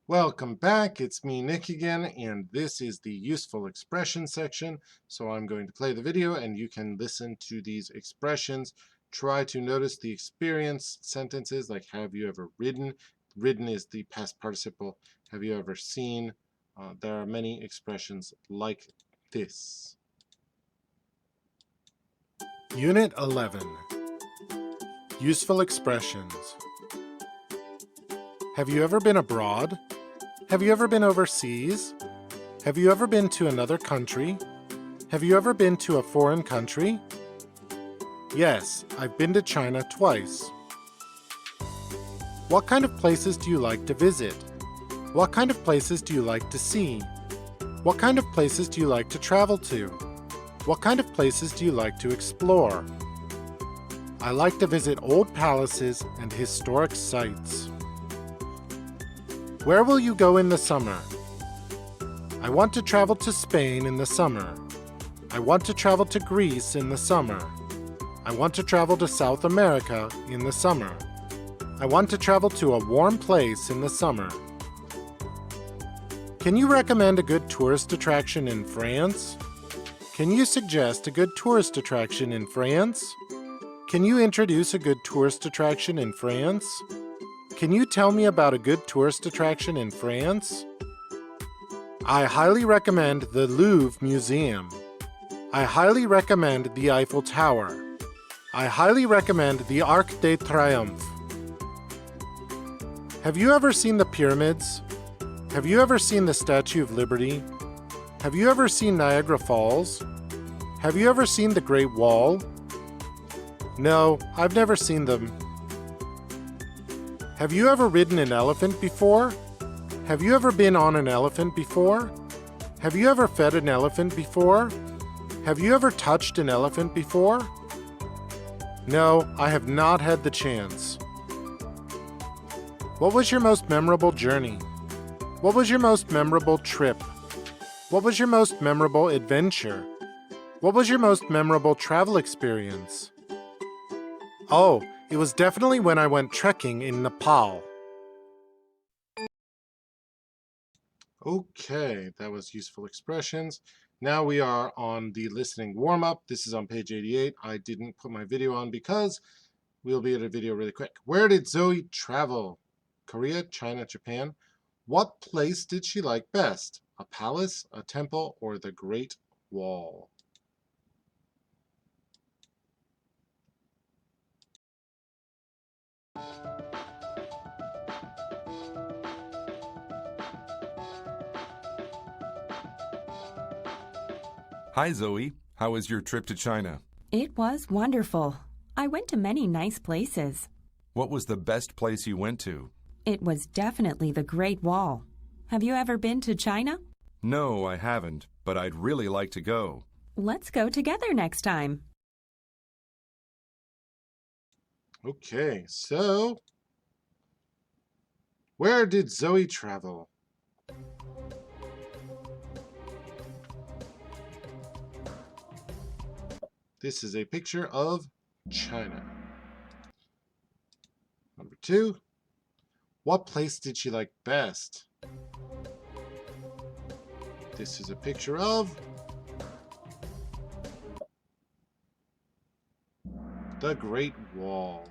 Welcome back, it's me Nick again, and this is the useful expression section. So I'm going to play the video and you can listen to these expressions. Try to notice the experience sentences like have you ever ridden? Ridden is the past participle. Have you ever seen? There are many expressions like this. Unit 11. Useful expressions. Have you ever been abroad? Have you ever been overseas? Have you ever been to another country? Have you ever been to a foreign country? Yes, I've been to China twice. What kind of places do you like to visit? What kind of places do you like to see? What kind of places do you like to travel to? What kind of places do you like to explore? I like to visit old palaces and historic sites. Where will you go in the summer? I want to travel to Spain in the summer. I want to travel to Greece in the summer. I want to travel to South America in the summer. I want to travel to a warm place in the summer. Can you recommend a good tourist attraction in France? Can you suggest a good tourist attraction in France? Can you introduce a good tourist attraction in France? Can you tell me about a good tourist attraction in France? I highly recommend the Louvre Museum. I highly recommend the Eiffel Tower. I highly recommend the Arc de Triomphe. Have you ever seen the pyramids? Have you ever seen the Statue of Liberty? Have you ever seen Niagara Falls? Have you ever seen the Great Wall? No, I've never seen them. Have you ever ridden an elephant before? Have you ever been on an elephant before? Have you ever fed an elephant before? Have you ever touched an elephant before? No, I have not had the chance. What was your most memorable journey? What was your most memorable trip? What was your most memorable adventure? What was your most memorable travel experience? Oh, it was definitely when I went trekking in Nepal. Okay, that was useful expressions. Now we are on the listening warm-up. This is on page 88. I didn't put my video on because we'll be at a video really quick. Where did Zoe travel? Korea, China, Japan. What place did she like best? A palace, a temple, or the Great Wall? Hi, Zoe. How was your trip to China? It was wonderful. I went to many nice places. What was the best place you went to? It was definitely the Great Wall. Have you ever been to China? No, I haven't, but I'd really like to go. Let's go together next time. Okay, so where did Zoe travel? This is a picture of China. Number 2, what place did she like best? This is a picture of the Great Wall.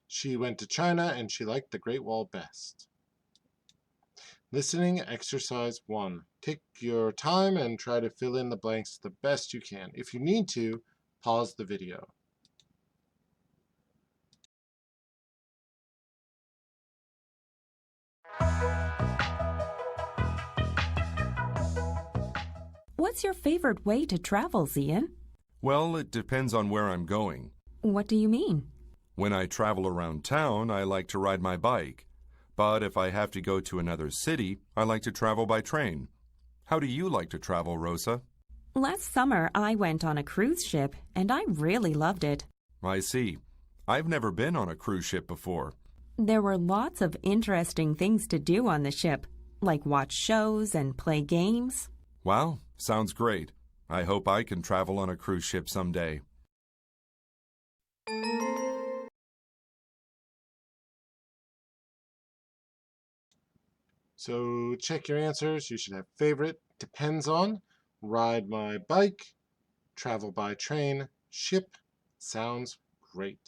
She went to China and she liked the Great Wall best. Listening exercise 1. Take your time and try to fill in the blanks the best you can. If you need to, pause the video. What's your favorite way to travel, Zian? Well, it depends on where I'm going. What do you mean? When I travel around town, I like to ride my bike. But if I have to go to another city, I like to travel by train. How do you like to travel, Rosa? Last summer, I went on a cruise ship, and I really loved it. I see. I've never been on a cruise ship before. There were lots of interesting things to do on the ship, like watch shows and play games. Wow, sounds great. I hope I can travel on a cruise ship someday. So check your answers. You should have favorite, depends on, ride my bike, travel by train, ship. Sounds great.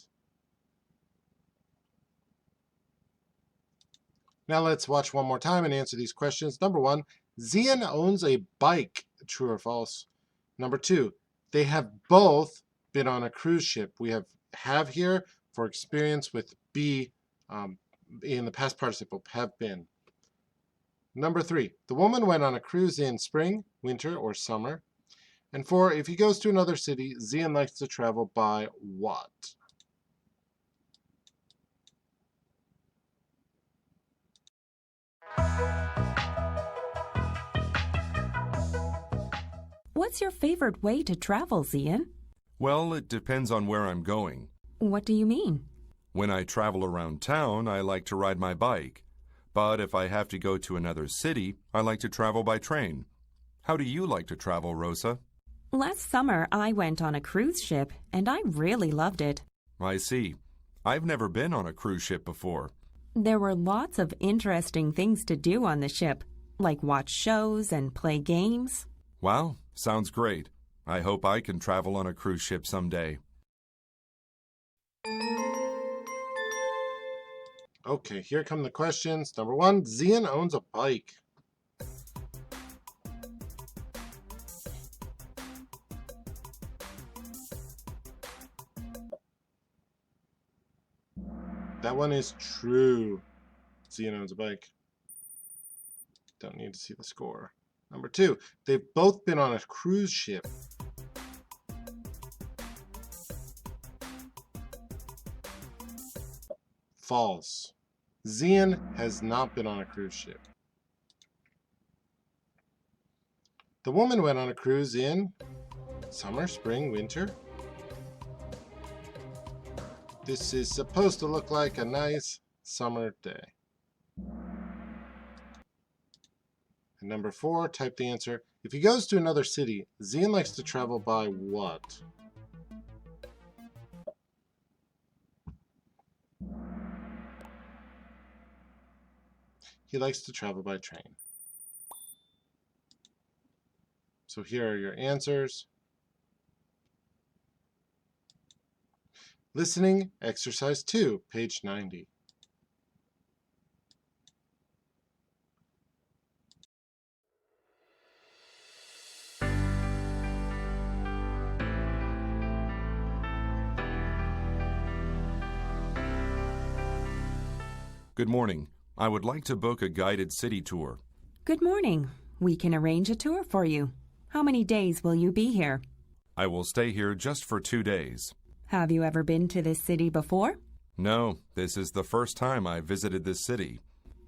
Now let's watch one more time and answer these questions. Number 1, Zian owns a bike. True or false? Number 2, they have both been on a cruise ship. We have here for experience with be in the past participle, have been. Number 3, the woman went on a cruise in spring, winter, or summer. And 4, if he goes to another city, Zian likes to travel by what? What's your favorite way to travel, Zian? Well, it depends on where I'm going. What do you mean? When I travel around town, I like to ride my bike. But if I have to go to another city, I like to travel by train. How do you like to travel, Rosa? Last summer, I went on a cruise ship, and I really loved it. I see. I've never been on a cruise ship before. There were lots of interesting things to do on the ship, like watch shows and play games. Wow, sounds great. I hope I can travel on a cruise ship someday. Okay, here come the questions. Number 1, Zian owns a bike. That one is true. Zian owns a bike. Don't need to see the score. Number 2, they've both been on a cruise ship. False. Zian has not been on a cruise ship. The woman went on a cruise in summer, spring, winter. This is supposed to look like a nice summer day. And number 4, type the answer. If he goes to another city, Zian likes to travel by what? He likes to travel by train. So here are your answers. Listening, exercise 2, page 90. Good morning. I would like to book a guided city tour. Good morning. We can arrange a tour for you. How many days will you be here? I will stay here just for 2 days. Have you ever been to this city before? No, this is the first time I visited this city.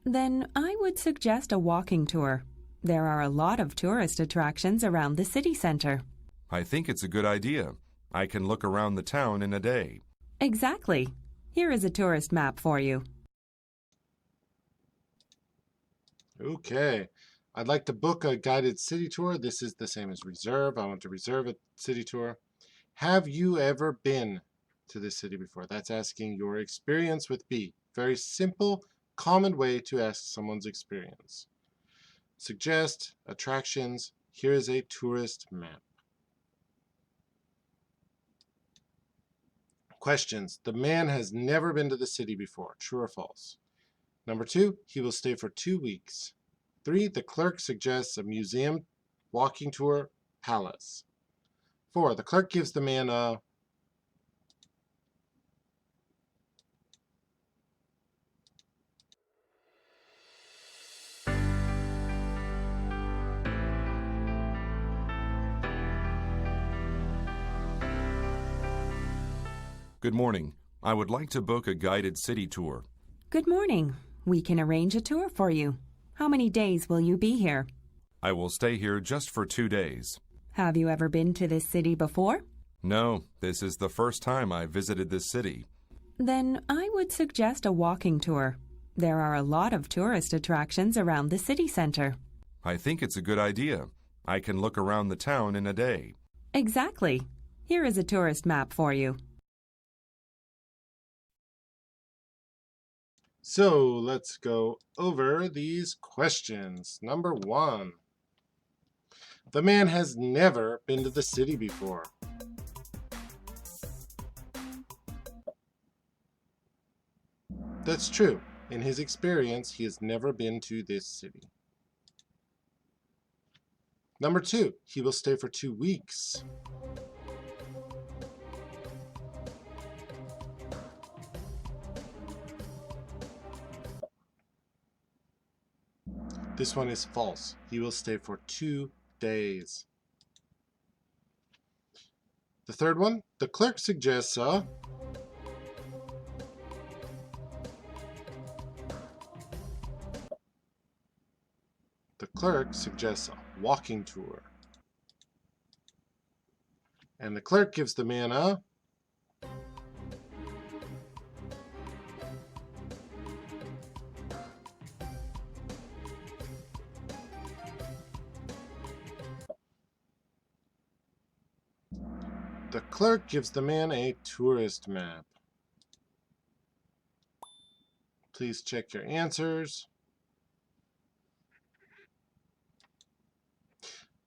Then I would suggest a walking tour. There are a lot of tourist attractions around the city center. I think it's a good idea. I can look around the town in a day. Exactly. Here is a tourist map for you. Okay. I'd like to book a guided city tour. This is the same as reserve. I want to reserve a city tour. Have you ever been to this city before? That's asking your experience with be. Very simple, common way to ask someone's experience. Suggest, attractions. Here is a tourist map. Questions. The man has never been to the city before. True or false? Number 2, he will stay for 2 weeks. 3, the clerk suggests a museum, walking tour, palace. 4, the clerk gives the man a... Good morning. I would like to book a guided city tour. Good morning. We can arrange a tour for you. How many days will you be here? I will stay here just for 2 days. Have you ever been to this city before? No, this is the first time I visited this city. Then I would suggest a walking tour. There are a lot of tourist attractions around the city center. I think it's a good idea. I can look around the town in a day. Exactly. Here is a tourist map for you. So let's go over these questions. Number 1. The man has never been to the city before. That's true. In his experience, he has never been to this city. Number 2, he will stay for 2 weeks. This one is false. He will stay for 2 days. The third one, the clerk suggests a... The clerk suggests a walking tour. And the clerk gives the man a... The clerk gives the man a tourist map. Please check your answers.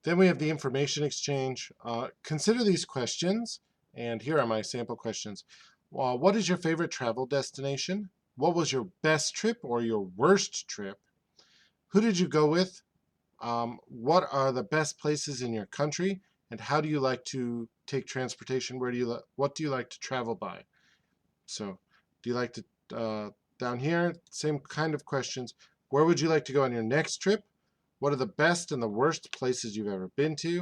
Then we have the information exchange. Consider these questions, and here are my sample questions. What is your favorite travel destination? What was your best trip or your worst trip? Who did you go with? What are the best places in your country? And how do you like to take transportation? What do you like to travel by? So, do you like to, down here, same kind of questions. Where would you like to go on your next trip? What are the best and the worst places you've ever been to?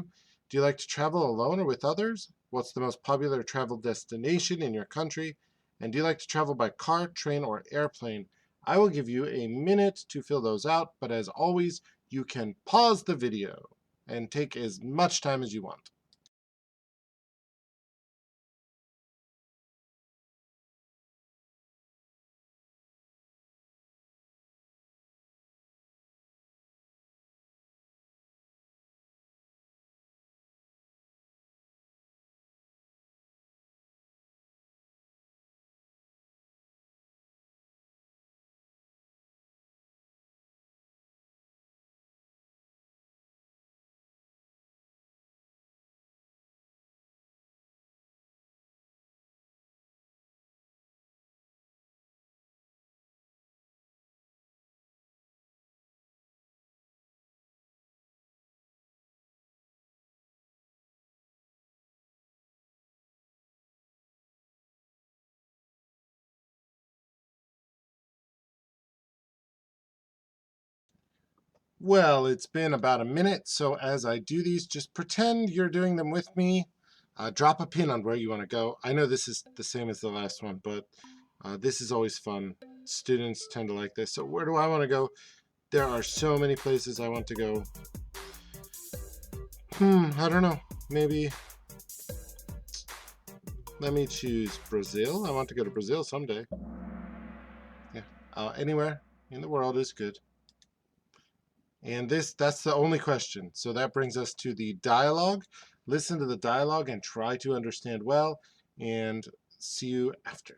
Do you like to travel alone or with others? What's the most popular travel destination in your country? And do you like to travel by car, train, or airplane? I will give you a minute to fill those out, but as always, you can pause the video and take as much time as you want. Well, it's been about a minute, so as I do these, just pretend you're doing them with me. Drop a pin on where you want to go. I know this is the same as the last one, but this is always fun. Students tend to like this. So where do I want to go? There are so many places I want to go. I don't know. Maybe let me choose Brazil. I want to go to Brazil someday. Yeah, anywhere in the world is good. And that's the only question. So that brings us to the dialogue. Listen to the dialogue and try to understand well. And see you after.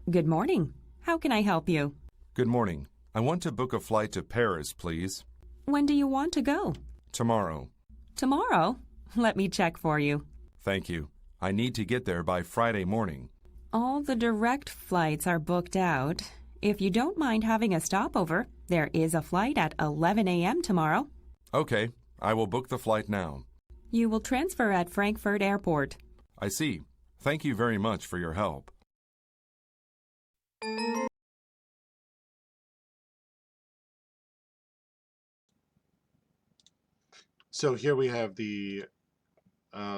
Good morning. How can I help you? Good morning. I want to book a flight to Paris, please. When do you want to go? Tomorrow. Tomorrow? Let me check for you. Thank you. I need to get there by Friday morning. All the direct flights are booked out. If you don't mind having a stopover, there is a flight at 11 a.m. tomorrow. Okay, I will book the flight now. You will transfer at Frankfurt Airport. I see. Thank you very much for your help. So here we have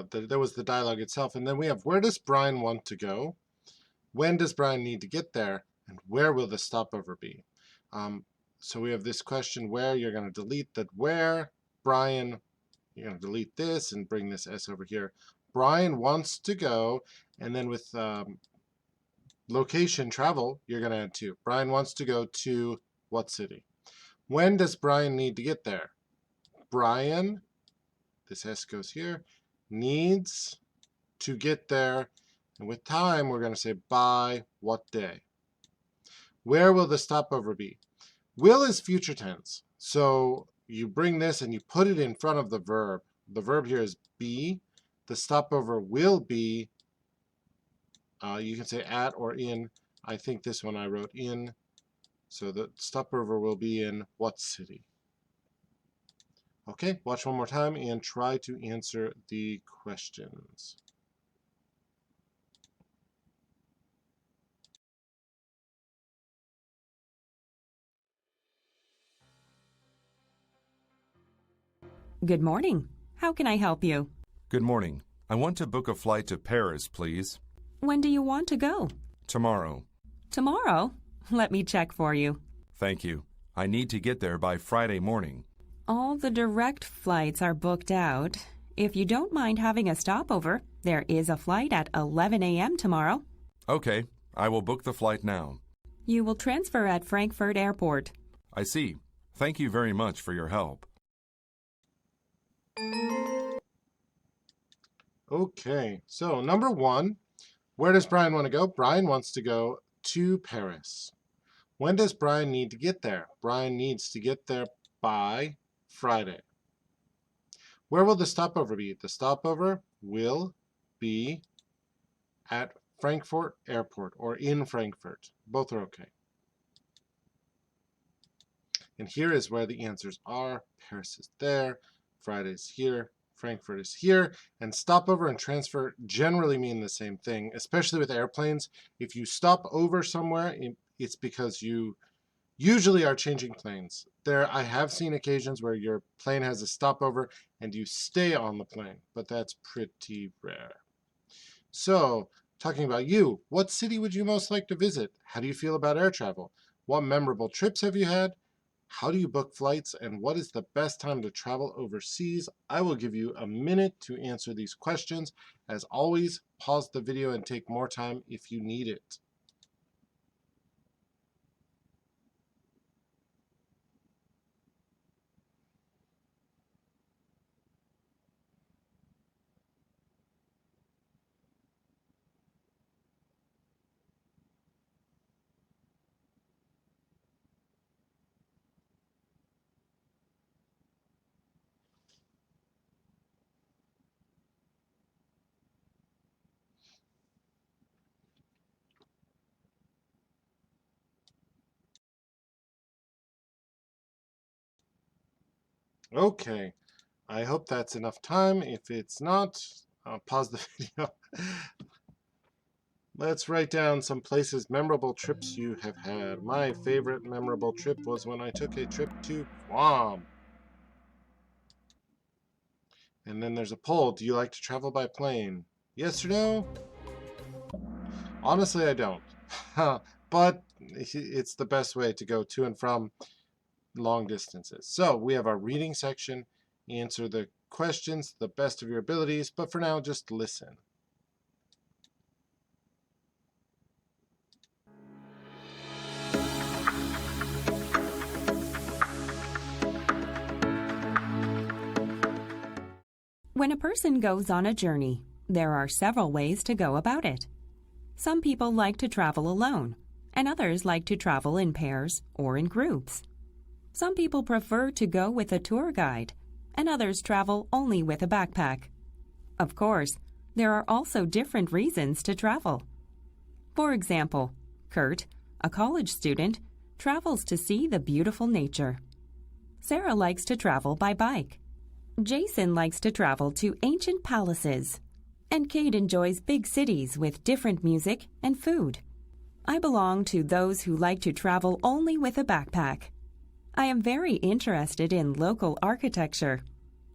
there was the dialogue itself, and then we have where does Brian want to go? When does Brian need to get there? And where will the stopover be? So we have this question where. You're going to delete that where. Brian, you're going to delete this and bring this S over here. Brian wants to go, and then with location, travel, you're going to add to. Brian wants to go to what city? When does Brian need to get there? Brian this S goes here, needs to get there. And with time, we're going to say by what day. Where will the stopover be? Will is future tense. So you bring this and you put it in front of the verb. The verb here is be. The stopover will be, you can say at or in. I think this one I wrote in. So the stopover will be in what city? Okay, watch one more time and try to answer the questions. Good morning. How can I help you? Good morning. I want to book a flight to Paris, please. When do you want to go? Tomorrow. Tomorrow? Let me check for you. Thank you. I need to get there by Friday morning. All the direct flights are booked out. If you don't mind having a stopover, there is a flight at 11 a.m. tomorrow. Okay, I will book the flight now. You will transfer at Frankfurt Airport. I see. Thank you very much for your help. Okay, so number one, where does Brian want to go? Brian wants to go to Paris. When does Brian need to get there? Brian needs to get there by Friday. Where will the stopover be? The stopover will be at Frankfurt Airport or in Frankfurt. Both are okay. And here is where the answers are. Paris is there, Friday is here, Frankfurt is here, and stopover and transfer generally mean the same thing, especially with airplanes. If you stop over somewhere, it's because you usually are changing planes. I have seen occasions where your plane has a stopover and you stay on the plane, but that's pretty rare. So, talking about you, what city would you most like to visit? How do you feel about air travel? What memorable trips have you had? How do you book flights? And what is the best time to travel overseas? I will give you a minute to answer these questions. As always, pause the video and take more time if you need it. Okay, I hope that's enough time. If it's not, I'll pause the video. Let's write down some places, memorable trips you have had. My favorite memorable trip was when I took a trip to Guam. And then there's a poll. Do you like to travel by plane? Yes or no? Honestly, I don't. But it's the best way to go to and from long distances. So we have our reading section. Answer the questions the best of your abilities. But for now, just listen. When a person goes on a journey, there are several ways to go about it. Some people like to travel alone, and others like to travel in pairs or in groups. Some people prefer to go with a tour guide, and others travel only with a backpack. Of course, there are also different reasons to travel. For example, Kurt, a college student, travels to see the beautiful nature. Sarah likes to travel by bike. Jason likes to travel to ancient palaces. And Kate enjoys big cities with different music and food. I belong to those who like to travel only with a backpack. I am very interested in local architecture.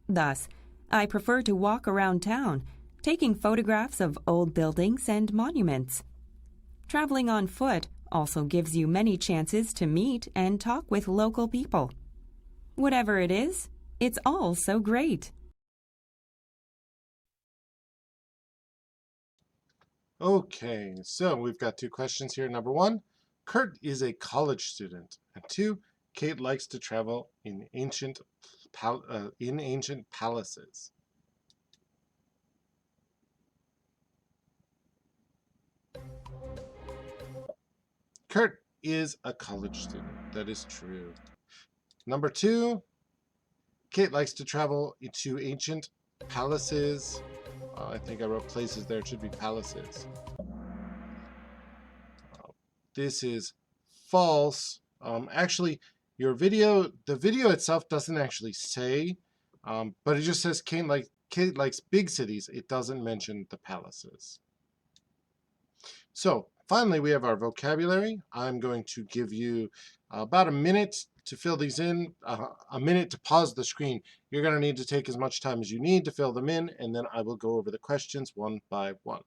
Thus, I prefer to walk around town, taking photographs of old buildings and monuments. Traveling on foot also gives you many chances to meet and talk with local people. Whatever it is, it's all so great. Okay, so we've got two questions here. Number one, Kurt is a college student. And two, Kate likes to travel in ancient palaces. Kurt is a college student. That is true. Number 2, Kate likes to travel to ancient palaces. I think I wrote places there. It should be palaces. This is false. Actually, the video itself doesn't actually say, but it just says Kate likes big cities. It doesn't mention the palaces. So finally, we have our vocabulary. I'm going to give you about a minute to fill these in, a minute to pause the screen. You're going to need to take as much time as you need to fill them in, and then I will go over the questions one by one.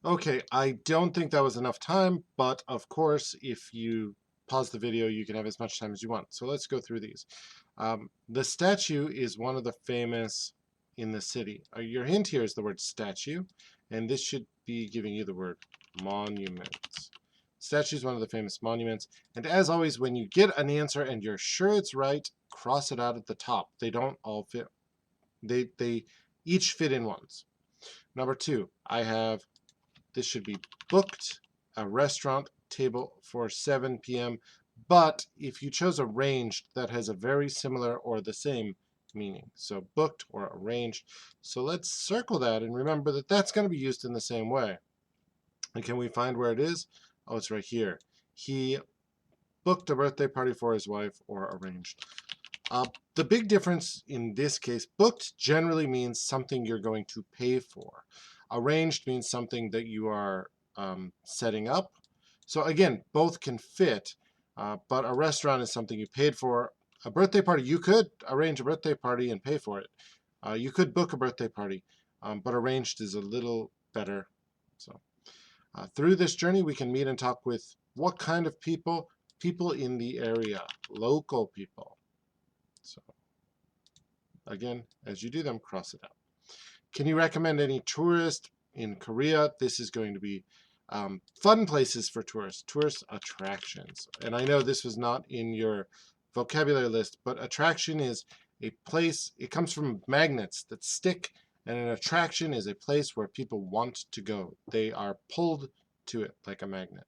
Okay, I don't think that was enough time, but of course, if you pause the video, you can have as much time as you want. So let's go through these. The statue is one of the famous in the city. Your hint here is the word statue, and this should be giving you the word monument. Statue is one of the famous monuments, and as always, when you get an answer and you're sure it's right, cross it out at the top. They don't all fit. They each fit in once. Number 2, this should be booked a restaurant table for 7 p.m. But if you chose arranged, that has a very similar or the same meaning. So booked or arranged. So let's circle that and remember that that's going to be used in the same way. And can we find where it is? Oh, it's right here. He booked a birthday party for his wife or arranged. The big difference in this case, booked generally means something you're going to pay for. Arranged means something that you are setting up. So again, both can fit, but a restaurant is something you paid for. A birthday party, you could arrange a birthday party and pay for it. You could book a birthday party, but arranged is a little better. So through this journey, we can meet and talk with what kind of people? People in the area, local people. So again, as you do them, cross it out. Can you recommend any tourist in Korea? This is going to be fun places for tourists, tourist attractions. And I know this was not in your vocabulary list, but attraction is a place, it comes from magnets that stick, and an attraction is a place where people want to go. They are pulled to it like a magnet.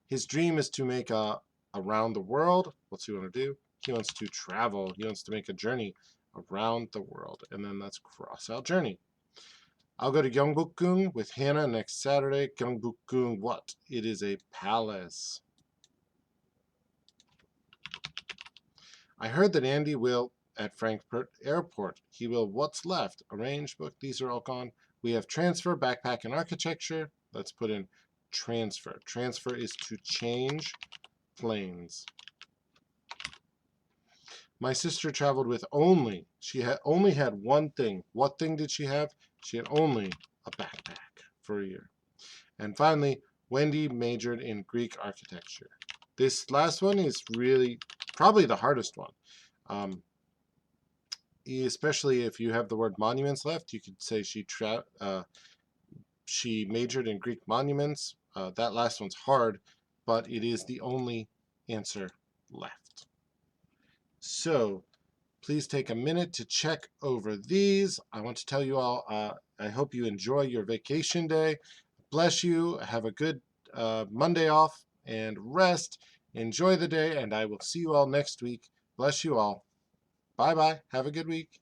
His dream is to make around the world. What's he want to do? He wants to travel. He wants to make a journey around the world. And then let's cross out journey. I'll go to Gyeongbokgung with Hannah next Saturday. Gyeongbokgung, what? It is a palace. I heard that Andy will at Frankfurt Airport. He will what's left? Arrange, book. These are all gone. We have transfer, backpack, and architecture. Let's put in transfer. Transfer is to change planes. My sister traveled with only, she only had one thing. What thing did she have? She had only a backpack for a year. And finally, Wendy majored in Greek architecture. This last one is really probably the hardest one. Especially if you have the word monuments left, you could say she majored in Greek monuments. That last one's hard, but it is the only answer left. So please take a minute to check over these. I want to tell you all, I hope you enjoy your vacation day. Bless you. Have a good Monday off and rest. Enjoy the day, and I will see you all next week. Bless you all. Bye-bye. Have a good week.